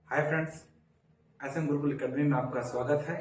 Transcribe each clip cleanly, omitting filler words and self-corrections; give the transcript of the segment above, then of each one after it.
हाय friends, SM Gurukul academy में आपका स्वागत है।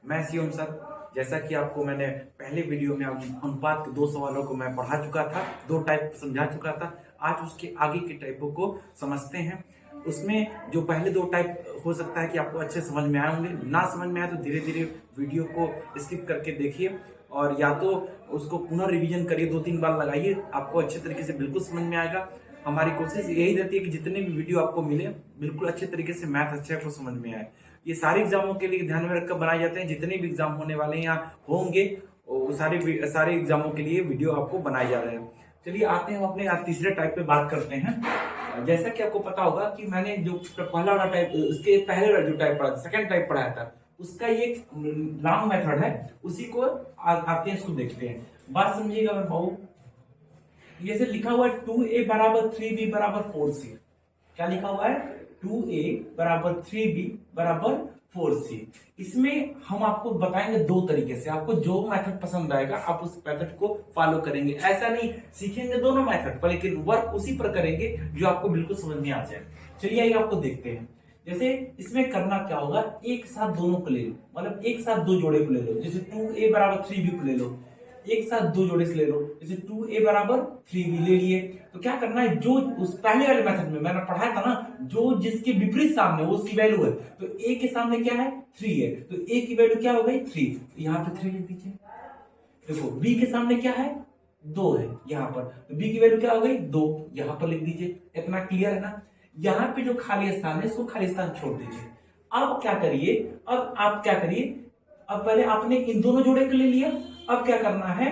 मैं शिवम सर। जैसा कि आपको मैंने पहले वीडियो में अनुपात के 2 सवालों को मैं पढ़ा चुका था, 2 टाइप समझा चुका था। आज उसके आगे के टाइपों को समझते हैं। उसमें जो पहले 2 टाइप हो सकता है कि आपको अच्छे समझ में आए होंगे, ना समझ में आए तो धीरे धीरे वीडियो को स्किप करके देखिए और या तो उसको पुनः रिवीजन करिए, 2-3 बार लगाइए, आपको अच्छे तरीके से बिल्कुल समझ में आएगा। हमारी कोशिश यही रहती है कि जितने भी वीडियो आपको मिले बिल्कुल अच्छे तरीके से मैथ अच्छे को समझ में आए। ये सारे एग्जामों के लिए ध्यान में रखकर बनाए जाते हैं। जितने भी एग्जाम होने वाले हैं यहाँ होंगे, वो सारे एग्जामों के लिए वीडियो आपको बनाए जा रहे हैं। चलिए आते हैं हम अपने तीसरे टाइप पे बात करते हैं। जैसा कि आपको पता होगा कि मैंने जो पहला वाला टाइप, उसके पहले वाला जो टाइप पढ़ा था, सेकंड टाइप पढ़ाया था, उसका ये लॉन्ग मेथड है। उसी को आते हैं, इसको देखते हैं। बात समझिएगा मैं बहु, जैसे लिखा हुआ है 2a बराबर 3b बराबर 4c। क्या लिखा हुआ है? 2a बराबर 3b बराबर 4c। इसमें हम आपको बताएंगे 2 तरीके से। आपको जो मेथड पसंद आएगा आप उस मेथड को फॉलो करेंगे। ऐसा नहीं, सीखेंगे दोनों मेथड पर, लेकिन वर्क उसी पर करेंगे जो आपको बिल्कुल समझ में आ जाए। चलिए आइए आपको देखते हैं। जैसे इसमें करना क्या होगा, एक साथ दोनों को ले लो, मतलब एक साथ 2 जोड़े को ले लो। जैसे 2a बराबर 3b को ले लो, एक साथ 2 जोड़े से ले लो। जैसे 2a बराबर 3b ले लिए, तो क्या करना है, जो उस पहले वाले मेथड में मैंने पढ़ाया था ना, जो जिसके विपरीत सामने वो उसकी वैल्यू है। तो a के सामने क्या है? 3 है, तो a की वैल्यू क्या हो गई? 3। तो यहाँ पे 3 लिख दीजिए। देखो b के सामने क्या है? 2 है यहाँ पर, तो b की वैल्यू क्या हो गई? 2, यहाँ पर लिख दीजिए। इतना क्लियर है ना? यहाँ पे जो खाली स्थान है इसको खाली स्थान छोड़ दीजिए। अब क्या करिए, अब आप क्या करिए, अब पहले आपने इन दोनों जोड़े को ले लिया। अब क्या करना है,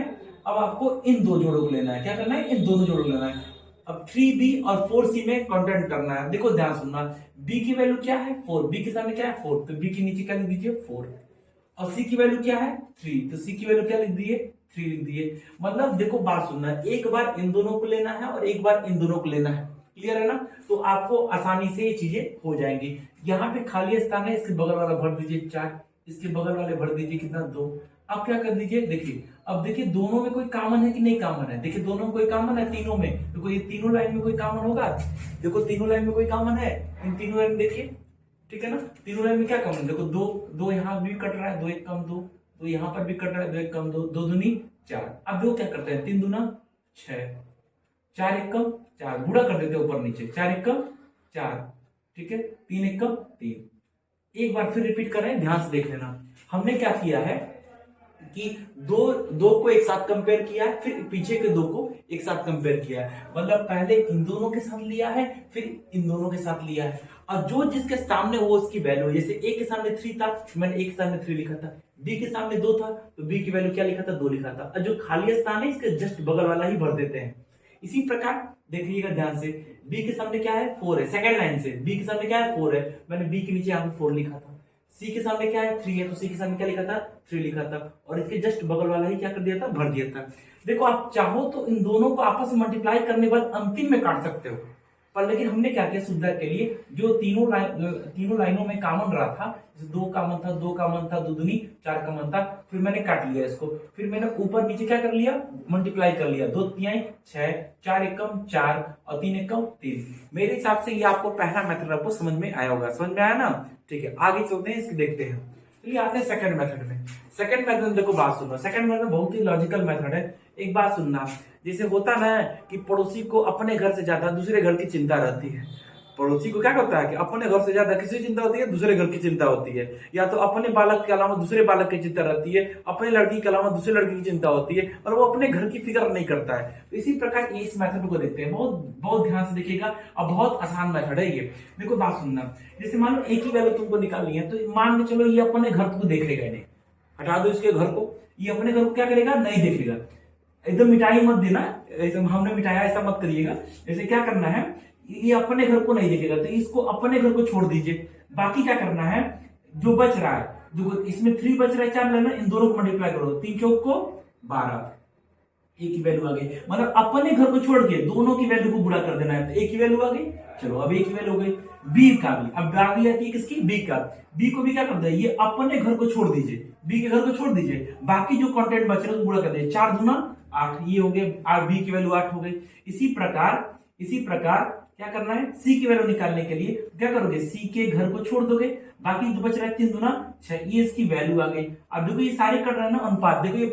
अब आपको इन 2 जोड़ों को लेना है। क्या करना है? इन दोनों जोड़ों को लेना है। अब 3b और 4c में कंटेंट करना है। देखो ध्यान सुनना, b की वैल्यू क्या है? 4। b के सामने क्या है? 4, तो b के नीचे क्या लिख दीजिए? 4। और c की वैल्यू क्या है? 3, तो c की वैल्यू क्या लिख दिए? 3 लिख दिए। मतलब देखो बात सुनना, एक बार इन दोनों को लेना है और एक बार इन दोनों को लेना है। क्लियर है ना? तो आपको आसानी से ये चीजें हो जाएंगी। यहाँ पे खाली स्थान है, इसके बगल वाला भर दीजिए 4, इसके बगल वाले भर दीजिए कितना? 2। अब क्या कर दीजिए, देखिए अब देखिए दोनों में कोई कॉमन है कि नहीं कॉमन है? देखिए दोनों में कोई कॉमन है, तीनों में। देखो ये तीनों लाइन में कोई कॉमन होगा, देखो तीनों लाइन में कोई कॉमन है। इन तीनों लाइन देखिए, ठीक है ना? तीनों लाइन में क्या कॉमन? देखो 2 2 यहाँ भी कट रहा है, 2 1 कम 2, तो यहाँ पर भी कट रहा है, 2 1 कम 2, 2 दूनी 4। अब दो क्या करते हैं, 3 दूना 6, 4 1 कम 4, गुणा कर देते हैं ऊपर नीचे, 4 1 कम 4, ठीक है, 3 1 कम 3। एक बार फिर रिपीट कर रहे हैं, ध्यान से देख लेना। हमने क्या किया है कि दो को एक साथ कंपेयर किया है, फिर पीछे के 2 को एक साथ कंपेयर किया है। मतलब पहले इन दोनों के साथ लिया है, फिर इन दोनों के साथ लिया है, और जो जिसके सामने वो उसकी वैल्यू। जैसे ए के सामने 3 था, मैंने ए के सामने 3 लिखा था। बी के सामने 2 था, तो बी की वैल्यू क्या लिखा था? 2 लिखा था। और जो खाली स्थान है इसके जस्ट बगल वाला ही भर देते हैं। इसी प्रकार देखिएगा ध्यान से, बी के सामने क्या है? 4 है। सेकंड लाइन से बी के सामने क्या है? 4 है, मैंने बी के नीचे यहाँ पे 4 लिखा था। सी के सामने क्या है? 3 है, तो सी के सामने क्या लिखा था? 3 लिखा था, और इसके जस्ट बगल वाला ही क्या कर दिया था? भर दिया था। देखो आप चाहो तो इन दोनों को आपस में मल्टीप्लाई करने के बाद अंतिम में काट सकते हो, पर लेकिन हमने क्या किया सुविधा के लिए, जो तीनों लाइनों में कॉमन रहा था, जैसे 2 कॉमन था, 2 कॉमन था, 2 दूनी 4 कॉमन था, फिर मैंने काट लिया इसको। फिर मैंने ऊपर नीचे क्या कर लिया? मल्टीप्लाई कर लिया। 2 3 6, 4 1 4 और 3 1 3। मेरे हिसाब से ये आपको पहला मेथड आपको समझ में आया होगा। समझ में आया ना? ठीक है, आगे चलते हैं, इसको देखते हैं। चलिए आते हैं सेकंड मेथड में। सेकंड मेथड में देखो बात सुनो, सेकंड मेथड बहुत ही लॉजिकल मेथड है। एक बात सुनना, जैसे होता ना कि पड़ोसी को अपने घर से ज्यादा दूसरे घर की चिंता रहती है। पड़ोसी को क्या करता है कि अपने घर से ज्यादा किसी चिंता होती है? दूसरे घर की चिंता होती है। या तो अपने बालक के अलावा दूसरे बालक की चिंता रहती है, अपने लड़की के अलावा दूसरे लड़की की चिंता होती है, और वो अपने घर की फिक्र नहीं करता है। तो इसी प्रकार इस मेथड को देखते हैं, बहुत बहुत ध्यान से देखिएगा, और बहुत आसान मेथड है ये। देखो बात सुनना, जैसे मान लो एक ही वैल्यू तुमको निकालनी है, तो मान के चलो ये अपने घर को देखेगा नहीं, हटा दो इसके घर को, ये अपने घर को क्या करेगा? नहीं देखेगा। एकदम मिटाई मत देना, एकदम हमने मिटाया ऐसा मत करिएगा। जैसे क्या करना है, ये अपने घर को नहीं देखेगा, तो इसको अपने घर को छोड़ दीजिए। बाकी क्या करना है, जो बच रहा है, देखो इसमें 3 बच रहा है, 4 लेना, इन दोनों को मल्टीप्लाई करो, 3 चौक को 12, ए की वैल्यू आ गई। मतलब अपने घर को छोड़ के दोनों की वैल्यू को गुणा कर देना है, तो ए की वैल्यू आ गई। चलो अब ए की वैल्यू हो गई, बी का भी अब बागी आती है किसकी? बी का। बी को भी क्या कर दे, ये अपने घर को छोड़ दीजिए, बी के घर को छोड़ दीजिए, बाकी जो कंटेंट बच रहा है उसको गुणा कर दे, 4 दूना 8, ये हो गए, बी की वैल्यू 8 हो गई। इसी प्रकार क्या करना है, सी की वैल्यू निकालने के लिए क्या करोगे, सी के घर को छोड़ दोगे, बाकी जो बच रहा है 3 दूना 6, ये इसकी वैल्यू आ गई। अब देखो ये सारे कट रहे हैं ना अनुपात, देखो ये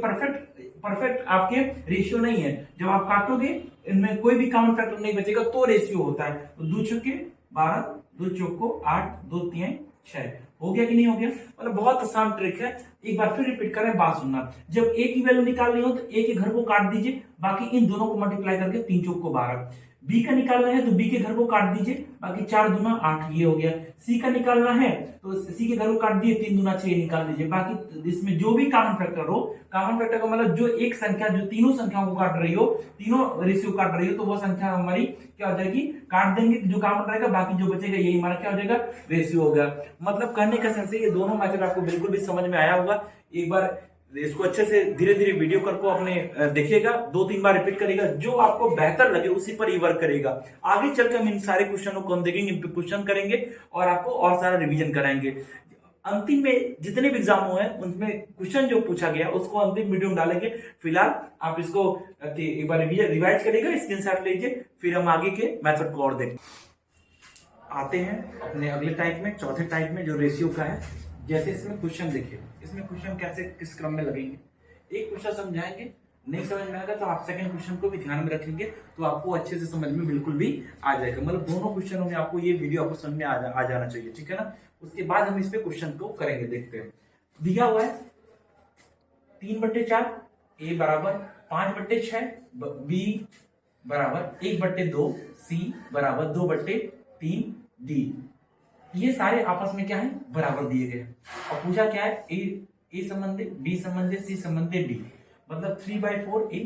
परफेक्ट आपके रेशियो नहीं है। जब आप काटोगे इनमें कोई भी कॉमन फैक्टर नहीं बचेगा तो रेशियो होता है। तो 2 चौके 12, 2 चौको 8, 2 3 6, हो गया कि नहीं हो गया। मतलब बहुत आसान ट्रिक है, एक बार फिर रिपीट करें, बात सुनना। जब ए की वैल्यू निकालनी हो तो ए के घर को काट दीजिए, बाकी इन दोनों को मल्टीप्लाई करके 3 चौक को 12। बी का निकालना है तो बी के घर को काट दीजिए, बाकी 4 दूना 8, ये हो गया। सी का निकालना है तो सी के घर को काट दिए, 3 दूना 6 निकाल दीजिए। बाकी इसमें जो भी कॉमन फैक्टर हो, कॉमन फैक्टर का मतलब जो एक संख्या जो तीनों संख्याओं को काट रही हो, तीनों रेशियो काट रही हो, तो वो संख्या हमारी क्या हो जाएगी, काट देंगे जो कॉमन रहेगा, बाकी जो बचेगा यही हमारा क्या हो जाएगा, रेशियो होगा। मतलब कहने का सेंस है ये दोनों मेथड आपको बिल्कुल भी समझ में आया होगा। एक बार इसको अच्छे से धीरे धीरे वीडियो को अपने देखिएगा, 2-3 बार रिपीट करेगा, जो आपको बेहतर लगे उसी पर ही वर्क करेगा। आगे चलकर हम इन सारे क्वेश्चनों को हम देखेंगे, क्वेश्चन करेंगे और आपको और सारा रिवीजन कराएंगे। अंतिम में जितने भी एग्जाम हुए हैं उनमें क्वेश्चन जो पूछा गया उसको अंतिम वीडियो में डालेंगे। फिलहाल आप इसको एक बार रिवाइज करिएगा, स्क्रीनशॉट लीजिए, फिर हम आगे के मेथड को और देखें। आते हैं अपने अगले टाइप में, चौथे टाइप में, जो रेशियो का है। जैसे इसमें क्वेश्चन देखिए, इसमें क्वेश्चन कैसे किस क्रम में लगेंगे, एक क्वेश्चन समझाएंगे, नहीं समझ में आएगा तो आप सेकंड क्वेश्चन को भी ध्यान में रखेंगे, तो आपको अच्छे से समझ में बिल्कुल भी आ जाएगा। मतलब दोनों क्वेश्चनों में आपको ये वीडियो आपको समझ में आ जाना चाहिए, ठीक है ना। उसके बाद हम इस पे क्वेश्चन को करेंगे, देखते हैं। दिया हुआ है 3/4, ए बराबर 5/6, बी बराबर 1/2, सी बराबर 2/3, डी। ये सारे आपस में क्या है, बराबर दिए गए। और पूछा क्या है, ए संबंधित, बी संबंधित, सी संबंधित, डी। मतलब 3/4 A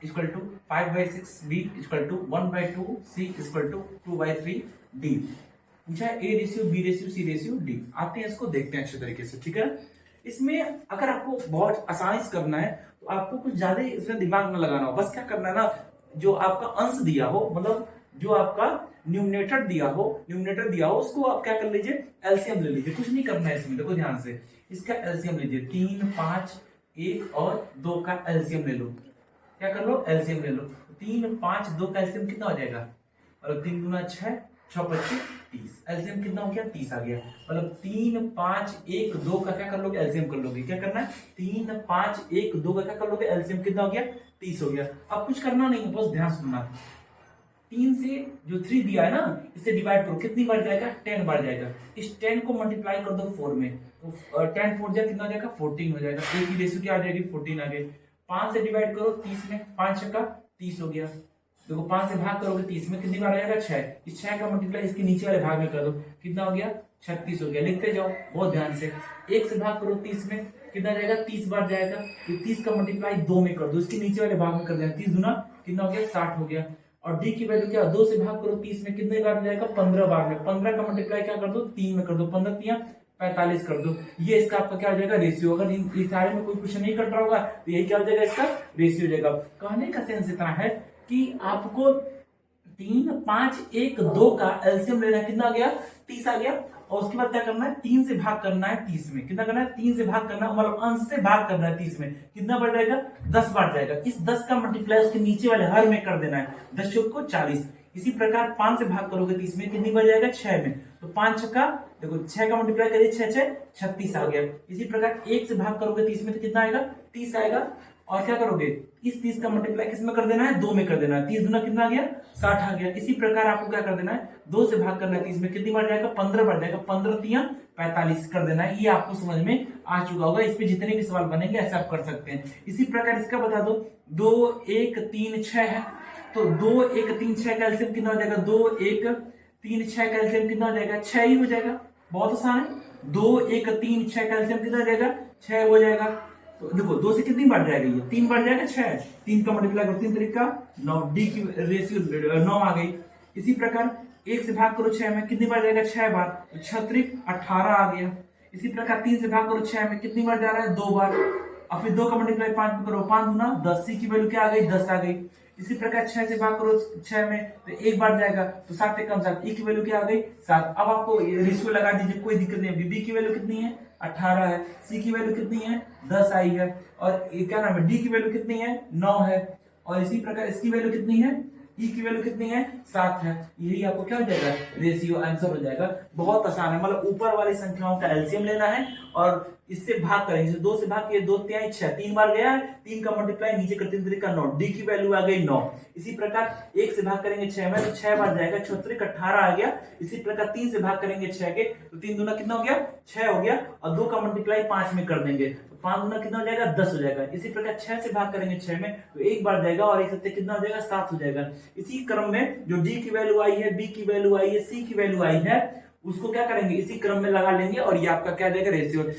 equal to 5/6 B equal to 1/2 C equal to 2/3 D. पूछा है A ratio, B ratio, C ratio, D. आते हैं इसको देखते हैं अच्छे तरीके से, ठीक है। इसमें अगर आपको बहुत आसानी से करना है तो आपको कुछ ज्यादा इसमें दिमाग में लगाना हो। बस क्या करना है ना, जो आपका अंश दिया हो, मतलब जो आपका न्यूमरेटर दिया हो उसको आप क्या कर लीजिए, एलसीएम ले लीजिए। कुछ नहीं करना है इसमें, देखो ध्यान से, इसका एलसीएम लीजिए। 3, 5, 1 और 2 का एलसीएम ले लो। क्या कर लो, एलसीएम ले लो। 3, 5, 2 का एलसीएम कितना हो जाएगा, मतलब 3 दूना 6, 6 25 30। एलसीएम कितना हो गया, 30 आ गया। मतलब 3, 5, 1, 2 का क्या कर लोगे, एलसीएम कर लोगे। क्या करना है, 3, 5, 1, 2 का क्या कर लोगे, एलसीएम कितना हो गया, 30 हो गया। अब कुछ करना नहीं है, बस ध्यान सुनना। 3 से जो 3 दिया है ना, इसे डिवाइड करो, कितनी बार जाएगा, 10 बार जाएगा। इस 10 को मल्टीप्लाई कर दो 4 में, तो 10 4 कितना हो जाएगा, 14 हो जाएगा। ए की रेशियो क्या आ जाएगी, 14 आ गई। 5 से डिवाइड करो 30 में, 5 का 30 हो गया। देखो 5 से भाग करोगे 30 में, कितनी बार आ जाएगा, 6। इस 6 का मल्टीप्लाई इसके नीचे वाले भाग में कर दो, कितना हो गया, 36 हो गया। लिखते जाओ बहुत ध्यान से। 1 से भाग करो 30 में, कितना जाएगा, 30 बार जाएगा। 30 का मल्टीप्लाई 2 में कर दो, इसके नीचे वाले भाग में कर देना। 30 दूना कितना हो गया, 60 हो गया। और डी की वैल्यू क्या, 2 से भाग करो 30 में, कितने बार जाएगा, 15 बार में। 15 का मल्टीप्लाई क्या कर दो, 3 में कर दो। 15 3 45 कर दो। ये इसका आपका क्या हो जाएगा, रेशियो। अगर इस सारे में कोई क्वेश्चन नहीं कट रहा होगा तो यही क्या हो जाएगा, इसका रेशियो हो जाएगा। कहने का सेंस इतना है कि आपको 3, 5, 1, 2 का एलसीएम लेना है, कितना आ गया, 30 आ गया। और उसके बाद क्या करना है, 3 से भाग करना है 30 में। कितना करना है, 3 से भाग करना है, मतलब अंश से भाग करना है 30 में। कितना बढ़ जाएगा, 10 बार जाएगा। इस 10 का मल्टीप्लाई उसके नीचे वाले हर में कर देना है, 10 चौक को 40। इसी प्रकार 5 से भाग करोगे 30 में, कितनी बार जाएगा, 6 में। तो 5 छक्का, देखो 6 का मल्टीप्लाई करिए, 6 6 36 आ गया। इसी प्रकार 1 से भाग करोगे 30 में तो कितना आएगा, 30 आएगा। और क्या करोगे, इस 30 का मल्टीप्लाई किस में कर देना है, 2 में कर देना है। 30 दूना कितना आ गया, 60 आ गया। इसी प्रकार आपको क्या कर देना है, 2 से भाग करना है 30 में, कितनी बार जाएगा, 15 बार जाएगा। 15 3 45 कर देना है। ये आपको समझ में आ चुका होगा। इस पे जितने भी सवाल बनेंगे ऐसे आप कर सकते हैं। इसी प्रकार इसका बता दो, 2 1 3 6 है, तो 2 1 3 6 का एलसीएम कितना हो जाएगा, 2 1 3 6 का एलसीएम कितना हो जाएगा, 6 ही हो जाएगा। बहुत आसान है। 2 1 3 6 का एलसीएम कितना हो जाएगा, 6 हो जाएगा। तो देखो 2 से कितनी बार जाएगा, ये 3 बार जाएगा, 6। 3 का मल्टीप्लाई करो 3 तरीका 9, डी की रेशियो 9 आ गई। इसी प्रकार 1 से भाग करो 6 में, कितनी बार जाएगा, 6 बार। तो 6 18 आ गया। इसी प्रकार 3 से भाग करो 6 में, कितनी बार जा रहा है, 2 बार। और फिर 2 का मल्टीप्लाई 5 में करो, 5 दूना 10। सी की वैल्यू क्या आ गई, 10 आ गई। इसी प्रकार 6 से भाग करो 6 में तो 1 बार जाएगा, तो 7 कम 7। ई की वैल्यू क्या आ गई, 7। अब आपको रेशियो लगा दीजिए, कोई दिक्कत नहीं है। बी की वैल्यू कितनी है, 18 है। सी की वैल्यू कितनी है, 10 आई है। और क्या नाम है, डी की वैल्यू कितनी है, 9 है। और इसी प्रकार इसकी वैल्यू कितनी है, ई की वैल्यू कितनी है 7 है, यही आपको क्या हो जाएगा रेशियो आंसर हो जाएगा। बहुत आसान है, मतलब ऊपर वाली संख्याओं का एलसीएम लेना है और इससे भाग करेंगे, 2 से भाग किए 2 3 6, 3 बार गया है, 3 का मल्टीप्लाई नीचे करते 3 का 9, डी की वैल्यू आ गई 9। इसी प्रकार 1 से भाग करेंगे 6 में तो 6 बार जाएगा, 6 का 18 आ गया। इसी प्रकार 3 से भाग करेंगे 6 के तो 3 दूना कितना हो गया 6 हो गया, और 2 का मल्टीप्लाई 5 में कर देंगे तो 5 दूना कितना हो जाएगा 10 हो जाएगा। इसी प्रकार 6 से भाग करेंगे 6 में तो 1 बार जाएगा और 1 सत्ते कितना हो जाएगा 7 हो जाएगा। इसी क्रम में जो डी की वैल्यू आई है, बी की वैल्यू आई है, सी की वैल्यू आई है, उसको क्या करेंगे इसी क्रम में लगा लेंगे और ये आपका क्या देगा रेशियो।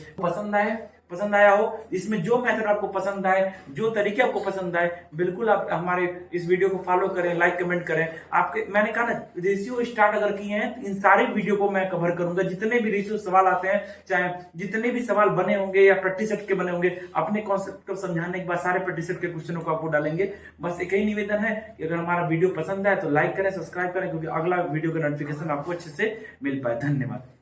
पसंद आया हो, इसमें जो मेथड आपको पसंद आए, जो तरीके आपको पसंद आए, बिल्कुल आप हमारे इस वीडियो को फॉलो करें, लाइक कमेंट करें। आपके मैंने कहा ना रेशियो स्टार्ट अगर किए हैं तो इन सारे वीडियो को मैं कवर करूंगा, जितने भी रेशियो सवाल आते हैं, चाहे जितने भी सवाल बने होंगे या प्रैक्टिस सेट के बने होंगे, अपने कॉन्सेप्ट को समझाने के बाद सारे प्रैक्टिस सेट के क्वेश्चनों को आपको डालेंगे। बस एक ही निवेदन है कि अगर हमारा वीडियो पसंद आए तो लाइक करें, सब्सक्राइब करें, क्योंकि अगला वीडियो का नोटिफिकेशन आपको अच्छे से मिल पाए। धन्यवाद।